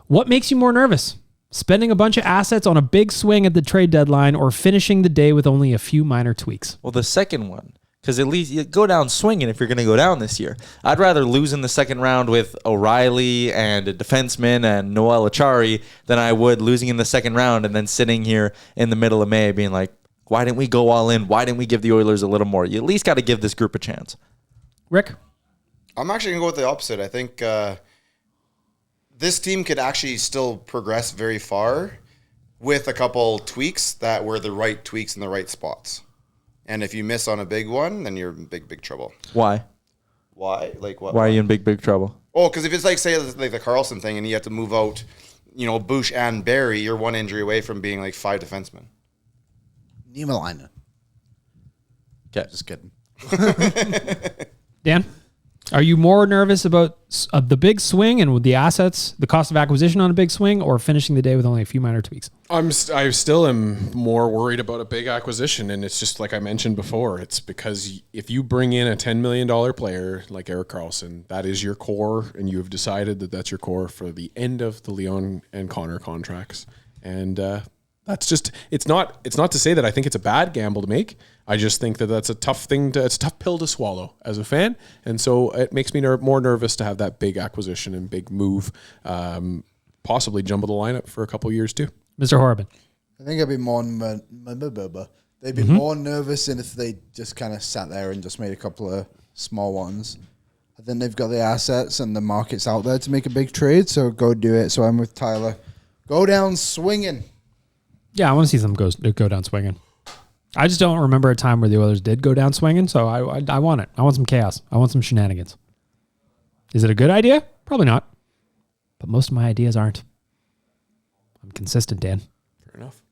What makes you more nervous? Spending a bunch of assets on a big swing at the trade deadline or finishing the day with only a few minor tweaks? Well, the second one, because at least you go down swinging if you're going to go down this year. I'd rather lose in the second round with O'Reilly and a defenseman and Noel Achari than I would losing in the second round and then sitting here in the middle of May being like, why didn't we go all in? Why didn't we give the Oilers a little more? You at least got to give this group a chance. Rick? I'm actually going to go with the opposite. I think this team could actually still progress very far with a couple tweaks that were the right tweaks in the right spots. And if you miss on a big one, then you're in big trouble. Why? Why? Like what? Why are you in big trouble? Oh, because if it's like, say, like the Carlson thing and you have to move out, Bush and Barry, you're one injury away from being like 5 defensemen. Niemelainen. Okay. Just kidding. Dan? Are you more nervous about the big swing and with the assets, the cost of acquisition on a big swing, or finishing the day with only a few minor tweaks? I still am more worried about a big acquisition, and it's just like I mentioned before. It's because if you bring in a $10 million player like Erik Karlsson, that is your core, and you have decided that that's your core for the end of the Leon and Connor contracts. And that's just it's not to say that I think it's a bad gamble to make. I just think that that's a tough it's a tough pill to swallow as a fan, and so it makes me more nervous to have that big acquisition and big move, possibly jumble the lineup for a couple of years too. Mr. Horobin. I think I'd be more they'd be more nervous than if they just kind of sat there and just made a couple of small ones. I think they've got the assets and the markets out there to make a big trade, so go do it. So I'm with Tyler. Go down swinging. Yeah, I want to see them go down swinging. I just don't remember a time where the Oilers did go down swinging, so I want it. I want some chaos. I want some shenanigans. Is it a good idea? Probably not. But most of my ideas aren't. I'm consistent, Dan. Fair enough.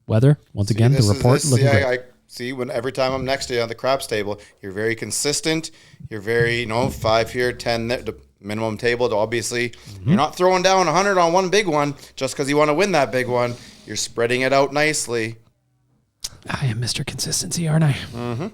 Weather, once again, the report looking great. I see when every time I'm next to you on the craps table, you're very consistent. You're very, 5 here, 10 there, the minimum table. Obviously, you're not throwing down 100 on one big one just because you want to win that big one. You're spreading it out nicely. I am Mr. Consistency, aren't I? Mm-hmm.